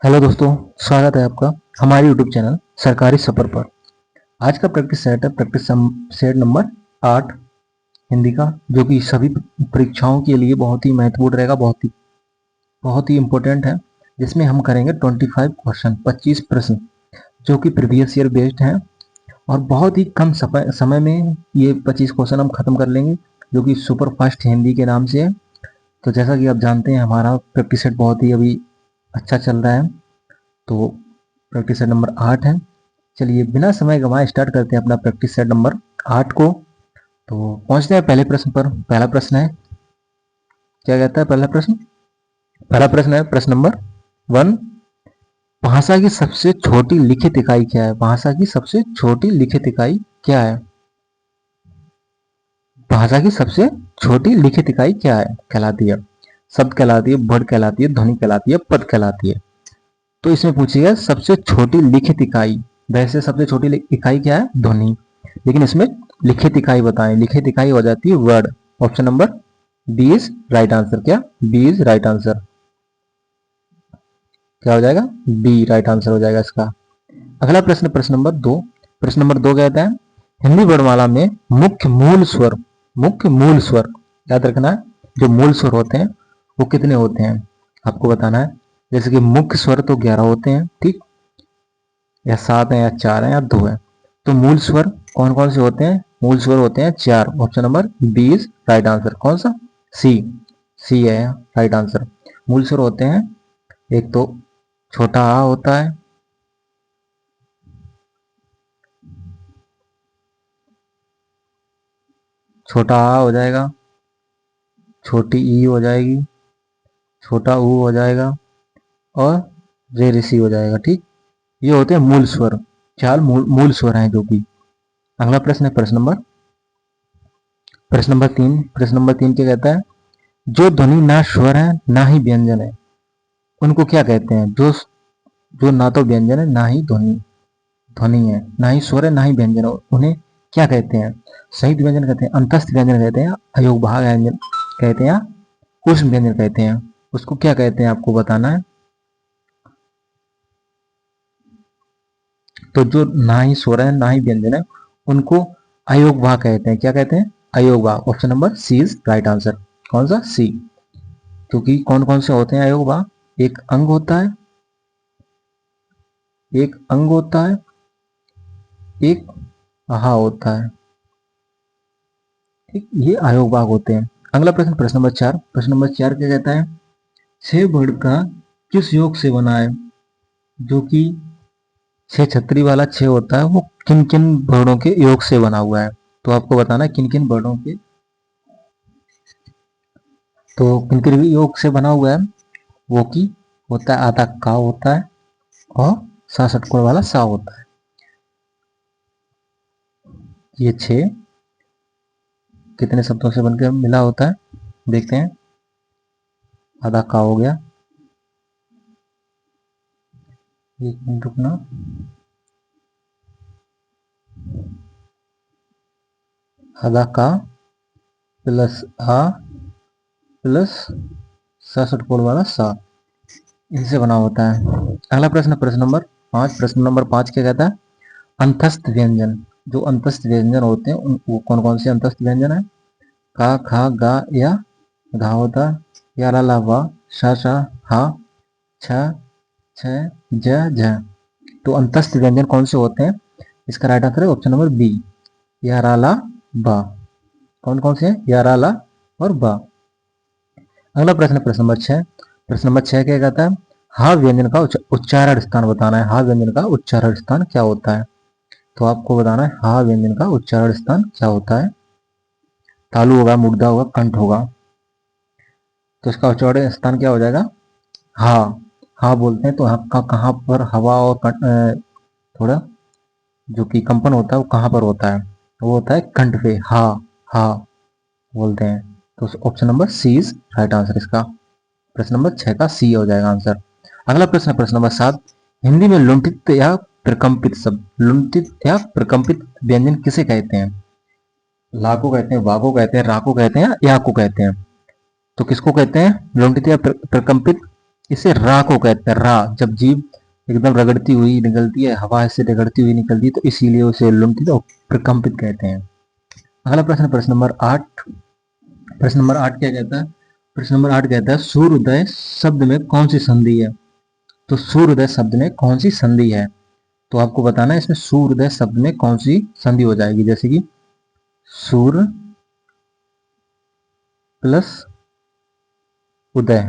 Hello दोस्तों, स्वागत है आपका हमारे यूट्यूब चैनल सरकारी सफर पर। आज का प्रैक्टिस सेट है प्रैक्टिस सेट नंबर 8 हिंदी का, जो कि सभी परीक्षाओं के लिए बहुत ही महत्वपूर्ण रहेगा, बहुत ही इम्पोर्टेंट है। जिसमें हम करेंगे 25 क्वेश्चन, 25 प्रश्न, जो कि प्रीवियस ईयर बेस्ड हैं और बहुत ही कम समय में ये 25 क्वेश्चन हम खत्म कर लेंगे, जो कि सुपर फास्ट हिंदी के नाम से है। तो जैसा कि आप जानते हैं, हमारा प्रैक्टिस सेट बहुत ही अभी अच्छा चल रहा है। तो प्रैक्टिस सेट नंबर 8 है। चलिए बिना समय गंवाए स्टार्ट करते हैं अपना प्रैक्टिस सेट नंबर 8 को। तो पहुंचते हैं पहले प्रश्न पर। पहला प्रश्न है, क्या कहता है पहला प्रश्न है प्रश्न नंबर 1। भाषा की सबसे छोटी लिखित इकाई क्या है? भाषा की सबसे छोटी लिखित इकाई क्या है? भाषा की सबसे छोटी लिखित इकाई क्या है कहलाती है? शब्द कहलाती है, वर्ड कहलाती है, ध्वनि कहलाती है, पद कहलाती है। तो इसमें पूछिएगा सबसे छोटी लिखित इकाई। वैसे सबसे छोटी इकाई क्या है? ध्वनि। लेकिन इसमें लिखित इकाई बताएं। लिखित इकाई हो जाती है word. Option number B is right answer. क्या? B is right answer. क्या हो जाएगा? बी राइट आंसर हो जाएगा इसका। अगला प्रश्न, प्रश्न नंबर 2। प्रश्न नंबर 2 कहता है, हिंदी वर्णमाला में मुख्य मूल स्वर याद रखना है। जो मूल स्वर होते हैं वो कितने होते हैं आपको बताना है। जैसे कि मुख्य स्वर तो 11 होते हैं, ठीक, या 7 है, या 4 है, या 2 है। तो मूल स्वर कौन कौन से होते हैं? मूल स्वर होते हैं 4। Option number B is right answer. कौन सा? सी। सी है राइट आंसर। मूल स्वर होते हैं, एक तो छोटा आ होता है, छोटा आ हो जाएगा, छोटी ई हो जाएगी, छोटा ऊ हो जाएगा, और रे ऋषि हो जाएगा, ठीक। ये होते हैं मूल स्वर। 4 मूल स्वर हैं जो कि। अगला प्रश्न है प्रश्न नंबर 3 क्या कहता है? जो ध्वनि ना स्वर है ना ही व्यंजन है, उनको क्या कहते हैं? जो जो ना तो व्यंजन है ना ही ध्वनि ध्वनि है, ना ही स्वर है ना ही व्यंजन है, उन्हें क्या कहते हैं? संयुक्त व्यंजन कहते हैं, अंतस्थ व्यंजन कहते हैं, अयोग भाग व्यंजन कहते हैं, या ऊष्म व्यंजन कहते हैं। उसको क्या कहते हैं आपको बताना है। तो जो ना ही स्वर है ना ही व्यंजन है, उनको अयोग भाग कहते हैं। क्या कहते हैं? अयोग भाग। Option number C is right answer. कौन सा? सी। क्योंकि कौन कौन से होते हैं अयोग भाग? एक अंग होता है, एक अंग होता है, एक आहा होता है, ठीक, ये अयोग भाग होते हैं। अगला प्रश्न, प्रश्न नंबर 4। प्रश्न नंबर 4 क्या कहता है? छह वर्ड का किस योग से बना है? जो कि छह छतरी वाला छह होता है, वो किन किन वर्णों के योग से बना हुआ है? तो आपको बताना है किन किन वर्णों के, तो किन किन योग से बना हुआ है। वो की होता है, आधा का होता है, और सा षटकोण वाला सा होता है। ये छह कितने शब्दों से बनकर मिला होता है देखते हैं। आधा का हो गया, एक मिनट रुकना, आधा का प्लस आ प्लस सा षटकोण वाला सा, इनसे बना होता है। अगला प्रश्न, प्रश्न नंबर 5। प्रश्न नंबर 5 क्या कहता है? अंतस्थ व्यंजन, जो अंतस्थ व्यंजन होते हैं वो कौन कौन से अंतस्थ व्यंजन है? का, खा, गा, या घा होता है, या ला ला वा, शा शा, हा, छ, छ, ज झ। तो अंतस्थ व्यंजन कौन से होते हैं? इसका राइट आंसर है ऑप्शन नंबर बी, या रा ला बा। कौन कौन से हैं? या रा ला और बा। अगला प्रश्न, प्रश्न नंबर 6। प्रश्न नंबर 6 क्या कहता है? हा व्यंजन का उच्चारण स्थान बताना है। हा व्यंजन का उच्चारण स्थान क्या होता है? तो आपको बताना है हा व्यंजन का उच्चारण स्थान क्या होता है। तालु होगा, मुग्धा होगा, कंठ होगा। तो इसका उच्चारण स्थान क्या हो जाएगा? हा। हा बोलते हैं तो आपका कहाँ पर हवा और थोड़ा जो कि कंपन होता है वो कहाँ पर होता है? वो होता है कंठ पे। हा, हा बोलते हैं। तो option number C is right answer इसका। प्रश्न नंबर 6 का सी हो जाएगा आंसर। अगला प्रश्न, प्रश्न नंबर 7। हिंदी में लुंठित या प्रकंपित शब्द, लुंठित या प्रकंपित व्यंजन किसे कहते हैं? ला को कहते हैं, वा को कहते हैं, रा को कहते हैं, या को कहते हैं? तो किसको कहते हैं? लुंठित या प्रकंपित? इसे रा को कहते हैं, रा। जब जीभ एकदम रगड़ती हुई निकलती है, हवा से रगड़ती हुई निकलती है, तो इसीलिए उसे लुमती तो प्रकंपित कहते हैं। अगला प्रश्न, प्रश्न नंबर 8। प्रश्न नंबर 8 क्या कहता है? प्रश्न नंबर 8 कहता है सूर्योदय शब्द में कौन सी संधि है? तो सूर्योदय शब्द में कौन सी संधि है? तो आपको बताना है इसमें सूर्योदय शब्द में कौन सी संधि हो जाएगी। जैसे कि सूर्य प्लस उदय,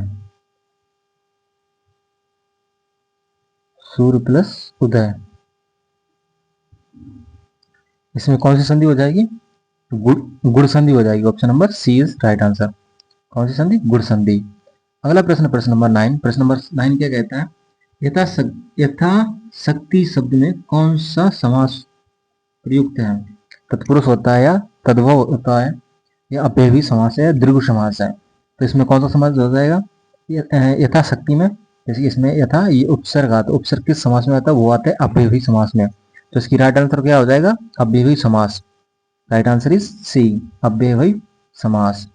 सूर्य प्लस उदय, इसमें कौन सी संधि हो जाएगी? गुड़, गुड़ संधि हो जाएगी। Option number C is right answer. कौन सी संधि? गुड़ संधि। अगला प्रश्न, प्रश्न नंबर 9। प्रश्न नंबर 9 क्या कहता है? यथा शक्ति शब्द में कौन सा समास प्रयुक्त है? तत्पुरुष होता है या तद्भव होता है या अव्ययभी समास है या दीर्घ समास है? तो इसमें कौन सा समास हो जाएगा? यथा शक्ति में, जैसे कि इसमें यथा ये उपसर्ग आता है, उपसर्ग किस समास में आता है? वो आता है अव्ययभी समास में। तो इसकी राइट आंसर क्या हो जाएगा? अव्ययभी समास। राइट आंसर इज सी, अव्ययभी समास।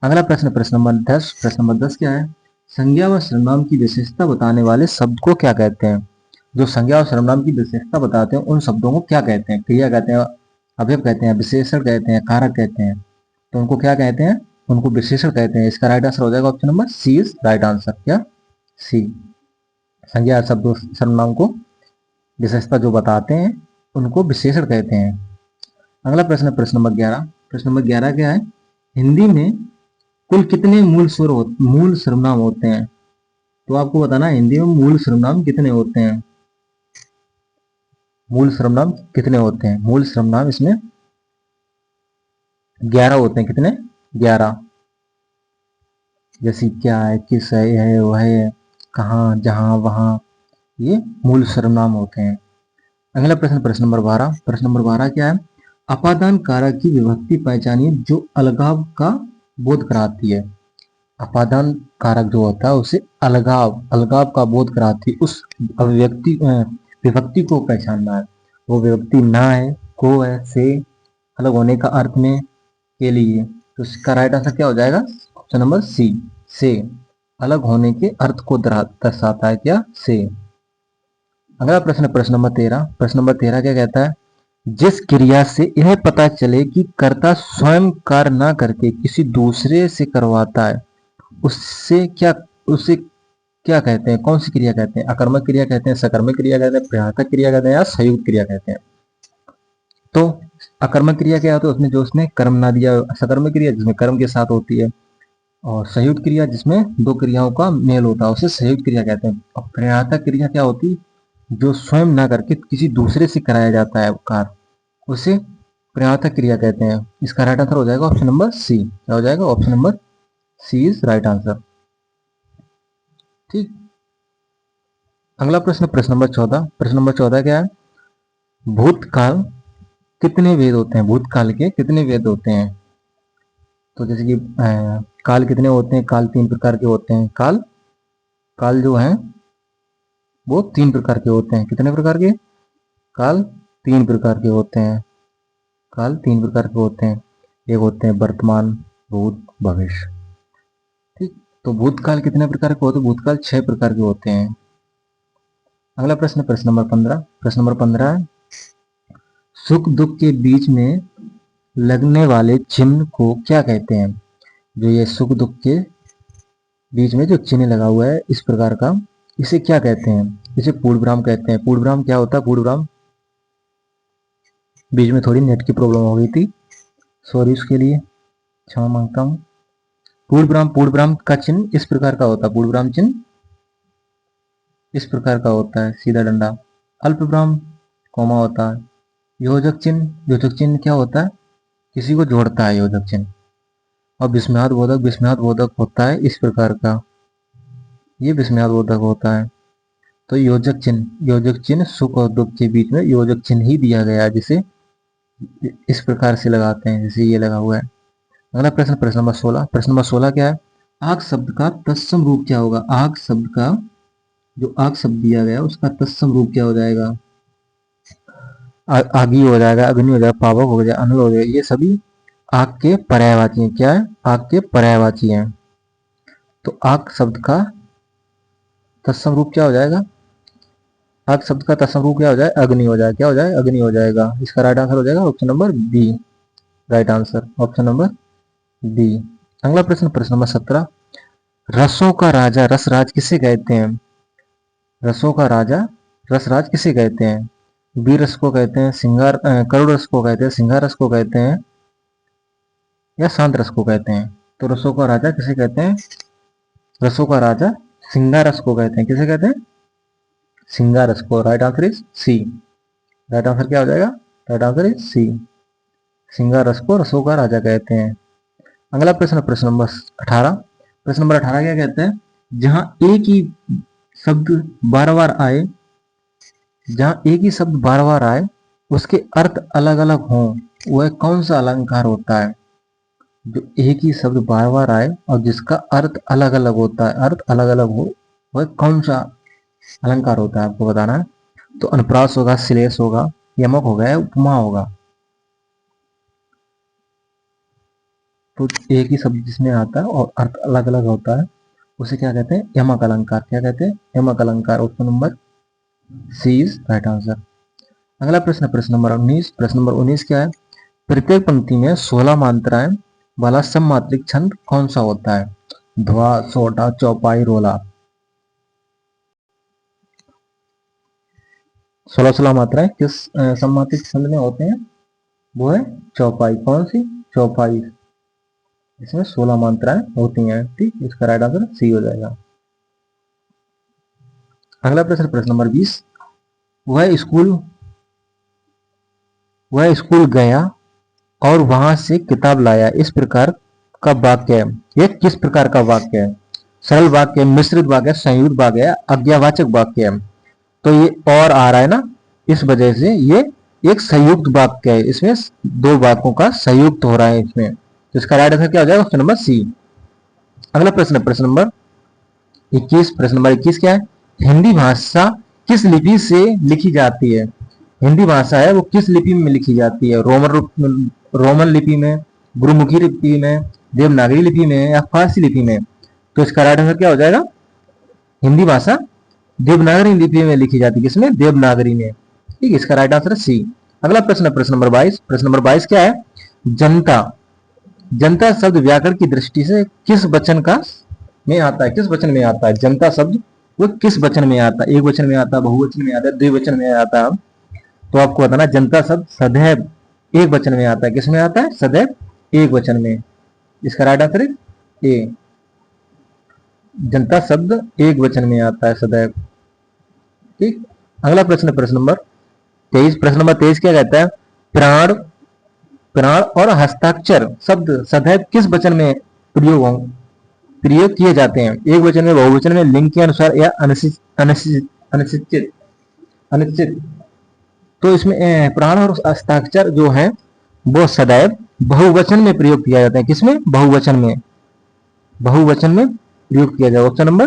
अगला प्रश्न, प्रश्न नंबर 10। प्रश्न नंबर 10 क्या है? संज्ञा व सर्वनाम की विशेषता बताने वाले शब्द को क्या कहते हैं? जो संज्ञा और सर्वनाम की विशेषता बताते हैं उन शब्दों को क्या कहते हैं? क्रिया कहते हैं, अवयव कहते हैं, विशेषण कहते हैं, कारक कहते हैं। तो उनको क्या कहते हैं? उनको विशेषण कहते हैं। इसका राइट आंसर हो जाएगा option number C is right answer. क्या? सी। संज्ञा शब्द सर्वनाम को विशेषता जो बताते हैं उनको विशेषण कहते हैं। अगला प्रश्न, प्रश्न नंबर 11। प्रश्न नंबर 11 क्या है? हिंदी में कुल कितने मूल सर्वनाम होते हैं? तो आपको बताना है हिंदी में मूल सर्वनाम कितने होते हैं। मूल सर्वनाम कितने होते हैं? मूल सर्वनाम इसमें 11 होते हैं। कितने? 11। जैसे क्या है, किस है, वह है, कहाँ, जहां, वहां, ये मूल सर्वनाम होते हैं। अगला प्रश्न, प्रश्न नंबर 12। प्रश्न नंबर 12 क्या है? अपादान कारक की विभक्ति पहचानिए जो अलगाव का बोध कराती है। अपादान कारक जो होता है उसे अलगाव का बोध कराती है। उस अभिव्यक्ति विभक्ति को पहचानना है। वो विभक्ति ना है, को है, से, अलग होने का अर्थ में, के लिए। तो इसका राइट आंसर क्या हो जाएगा? ऑप्शन नंबर सी, से। अलग होने के अर्थ को दर्शाता है। क्या? से। अगला प्रश्न, प्रश्न नंबर 13। प्रश्न नंबर 13 क्या कहता है? जिस क्रिया से यह पता चले कि कर्ता स्वयं कार्य न करके किसी दूसरे से करवाता है उसे क्या कहते हैं? कौन सी क्रिया कहते हैं? अकर्मक क्रिया कहते हैं, सकर्मक क्रिया कहते हैं, प्रयातक क्रिया कहते हैं या संयुक्त क्रिया कहते हैं? तो अकर्मक क्रिया क्या होता है? उसमें जो उसने कर्म ना दिया। सकर्मक क्रिया जिसमें कर्म के साथ होती है। और संयुक्त क्रिया जिसमें दो क्रियाओं का मेल होता है उसे संयुक्त क्रिया कहते हैं। और प्रयातक क्रिया क्या होती? जो स्वयं ना करके किसी दूसरे से कराया जाता है कार्य, उसे प्रयातक क्रिया कहते हैं। इसका राइट आंसर हो जाएगा ऑप्शन नंबर सी। क्या हो जाएगा? Option number C is right answer. ठीक। अगला प्रश्न, प्रश्न नंबर 14। प्रश्न नंबर 14 क्या है? भूतकाल कितने वेद होते हैं? भूतकाल के कितने वेद होते हैं? तो जैसे कि काल कितने होते हैं? काल 3 प्रकार के होते हैं। काल काल जो है वो 3 प्रकार के होते हैं। कितने प्रकार के? काल 3 प्रकार के होते हैं। काल 3 प्रकार के होते हैं। एक होते हैं वर्तमान, भूत, भविष्य। ठीक। तो भूतकाल कितने प्रकार के होते हैं? भूतकाल 6 प्रकार के होते हैं। अगला प्रश्न, प्रश्न नंबर 15। प्रश्न नंबर 15 है सुख दुख के बीच में लगने वाले चिन्ह को क्या कहते हैं? जो ये सुख दुख के बीच में जो चिन्ह लगा हुआ है इस प्रकार का, इसे क्या कहते हैं? इसे पूर्णविराम कहते हैं। पूर्णविराम क्या होता है? पूर्णविराम, बीच में थोड़ी नेट की प्रॉब्लम हो गई थी, सॉरी उसके लिए, क्षमा मांगता हूँ। पूर्णविराम का चिन्ह इस प्रकार का होता है। पूर्णविराम चिन्ह इस प्रकार का होता है, सीधा डंडा। अल्प विराम कॉमा होता है। योजक चिन्ह क्या होता है? किसी को जोड़ता है योजक चिन्ह। और विस्मयाद बोधक होता है इस प्रकार का, ये विस्मयाद बोधक होता है। तो योजक चिन्ह सुख और दुख के बीच में योजक चिन्ह ही दिया गया है, जिसे इस प्रकार से लगाते हैं जैसे ये लगा हुआ है। अगला प्रश्न, प्रश्न नंबर 16। प्रश्न नंबर 16 क्या है? आग शब्द का तत्सम रूप क्या होगा? आग शब्द का जो आग शब्द दिया गया उसका तत्सम रूप क्या हो जाएगा? आगी हो जाएगा, अग्नि हो जाएगा, पावक हो जाएगा, अनल हो जाएगा। ये सभी आग के पर्यायवाची हैं। क्या है? आग के पर्यायवाची हैं। तो आक शब्द का तत्सम रूप क्या हो जाएगा? आक शब्द का तत्सम रूप क्या हो जाए? अग्नि हो जाए। क्या हो जाए? अग्नि हो जाएगा। इसका राइट आंसर हो जाएगा option number B. Right answer option number B. अगला प्रश्न, प्रश्न नंबर 17, रसों का राजा रसराज किसे कहते हैं? रसों का राजा रसराज किसे कहते हैं? वीर रस को कहते हैं, करुण रस को कहते हैं, सिंगार रस को कहते हैं, या शांत रस को कहते हैं? तो रसों का राजा किसे कहते हैं? रसों का राजा सिंगार रस को कहते हैं। किसे कहते हैं? सिंगार रस को। Right answer is C. Right answer क्या हो जाएगा? Right answer is C. सिंगार रस को रसों का राजा कहते हैं। अगला प्रश्न, प्रश्न नंबर 18। प्रश्न नंबर 18 क्या कहते हैं? जहां एक ही शब्द बार बार आए, जहां एक ही शब्द बार बार आए, उसके अर्थ अलग अलग हों, वह कौन सा अलंकार होता है? जो एक ही शब्द बार बार आए और जिसका अर्थ अलग अलग होता है, अर्थ अलग अलग हो, वह कौन सा अलंकार होता है? आपको बताना है। तो अनुप्रास होगा, श्लेष होगा, यमक होगा या उपमा होगा? तो एक ही शब्द जिसमें आता है और अर्थ अलग अलग होता है, उसे क्या कहते हैं? यमक अलंकार। क्या कहते हैं? यमक अलंकार। Option number C is right answer. अगला प्रश्न, प्रश्न नंबर 19। प्रश्न नंबर 19 क्या है? प्रत्येक पंक्ति में 16 मात्राएं वाला सममात्रिक छंद कौन सा होता है? ध्वा, सोटा, चौपाई, रोला। 16 मात्राएं किस सममात्रिक छंद में होते हैं? वो है चौपाई। कौन सी? चौपाई। इसमें 16 मात्राएं होती हैं। ठीक, इसका राइट आंसर सी हो जाएगा। अगला प्रश्न, प्रश्न नंबर 20। वह स्कूल गया और वहां से किताब लाया, इस प्रकार का वाक्य है। ये किस प्रकार का वाक्य है? सरल वाक्य है, मिश्रित वाक्य है, संयुक्त वाक्य है, आज्ञावाचक वाक्य है? तो ये और आ रहा है ना, इस वजह से ये एक संयुक्त वाक्य है। इसमें दो वाक्यों का संयुक्त हो रहा है इसमें। तो इसका राइट आंसर क्या हो जाएगा? Option number C. अगला प्रश्न, प्रश्न नंबर 21। प्रश्न नंबर 21 क्या है? हिंदी भाषा किस लिपि से लिखी जाती है? हिंदी भाषा है वो किस लिपि में लिखी जाती है? रोमन लिपि में, गुरुमुखी लिपि में, देवनागरी लिपि में, या फारसी लिपि में? तो इसका राइट आंसर क्या हो जाएगा? हिंदी भाषा देवनागरी लिपि में लिखी जाती है। किसमें? देवनागरी में। ठीक, इसका राइट आंसर है सी। अगला प्रश्न, प्रश्न नंबर 22। प्रश्न नंबर 22 क्या है? जनता। जनता शब्द व्याकरण की दृष्टि से किस वचन का में आता है? किस वचन में आता है? जनता शब्द वो किस वचन में आता है? एक वचन में आता है, बहुवचन में आता है, द्विवचन में आता है? तो आपको बताना, जनता शब्द सदैव एक वचन में आता है। किस में आता है? सदैव एक वचन में। इसका राइट आंसर है ए। जनता शब्द एक वचन में आता है सदैव। ठीक, अगला प्रश्न, प्रश्न नंबर 23। प्रश्न नंबर 23 क्या कहता है? प्राण प्राण और हस्ताक्षर शब्द सदैव किस वचन में प्रयोग किए जाते हैं? एक वचन में, बहुवचन में, लिंग के अनुसार, या अनिश्चित? अनिश्चित। तो इसमें प्राण और हस्ताक्षर जो है वो सदैव बहुवचन में प्रयोग किया जाता है। किसमें? बहुवचन में। बहुवचन में प्रयोग किया जाए। Option number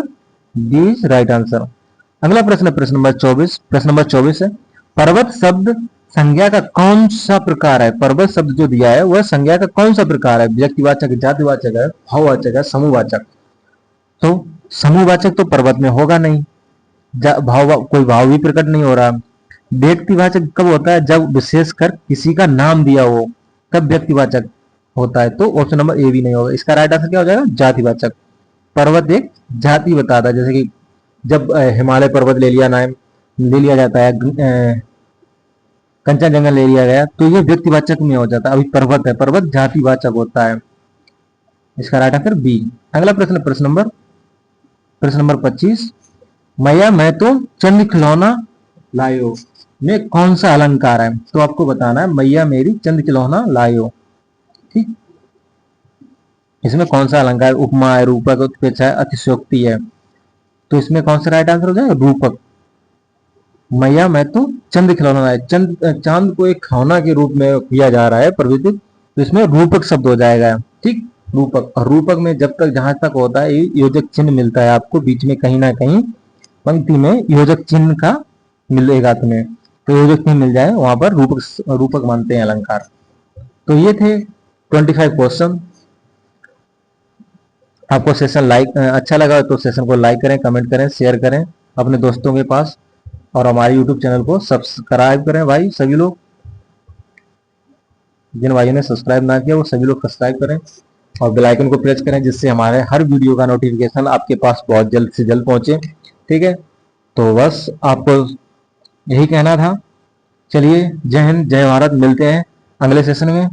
D is right answer. अगला प्रश्न, प्रश्न नंबर 24। प्रश्न नंबर 24 है, पर्वत शब्द संज्ञा का कौन सा प्रकार है? पर्वत शब्द जो दिया है वह संज्ञा का कौन सा प्रकार है? व्यक्तिवाचक, जातिवाचक है, भाववाचक है, समूहवाचक? तो समूहवाचक तो पर्वत में होगा नहीं, कोई भाव भी प्रकट नहीं हो रहा। व्यक्तिवाचक कब होता है? जब विशेषकर किसी का नाम दिया हो, तब व्यक्तिवाचक होता है। तो ऑप्शन नंबर ए भी नहीं होगा। इसका राइट आंसर क्या हो जाएगा? जातिवाचक। पर्वत एक जाति बताता है, जैसे कि जब हिमालय पर्वत ले लिया जाता है, कंचनजंगा ले लिया गया, तो ये व्यक्तिवाचक में हो जाता है। अभी पर्वत है, पर्वत जातिवाचक होता है। इसका राइट आंसर बी। अगला प्रश्न, प्रश्न नंबर 25। मैया मैं तो चंद खिलौना लायो में कौन सा अलंकार है? तो आपको बताना है, मैया मेरी चंद खिलौना लायो। ठीक, इसमें कौन सा अलंकार? उपमा है, रूपक, उत्प्रेक्षा है, अतिशयोक्ति है? तो इसमें कौन सा राइट आंसर हो जाएगा? रूपक। मैया मैं तो चंद खिलौना लाए, चांद को एक खिलौना के रूप में किया जा रहा है प्रवृत्ति, तो इसमें रूपक शब्द हो जाएगा। ठीक, रूपक। और रूपक में जब तक जहां तक होता है योजक चिन्ह मिलता है आपको, बीच में कहीं ना कहीं पंक्ति में योजक चिन्ह का मिलेगा तुम्हें, तो योजक चिन्ह मिल जाए वहां पर रूपक मानते हैं अलंकार। तो ये थे 25 क्वेश्चन। आपको सेशन लाइक अच्छा लगा तो सेशन को लाइक करें, कमेंट करें, शेयर करें अपने दोस्तों के पास, और हमारे यूट्यूब चैनल को सब्सक्राइब करें भाई सभी लोग। जिन भाइयों ने सब्सक्राइब ना किया वो सभी लोग सब्सक्राइब करें और बेल आइकन को प्रेस करें, जिससे हमारे हर वीडियो का नोटिफिकेशन आपके पास बहुत जल्द से जल्द पहुंचे। ठीक है, तो बस आपको यही कहना था। चलिए, जय हिंद, जय भारत, मिलते हैं अगले सेशन में।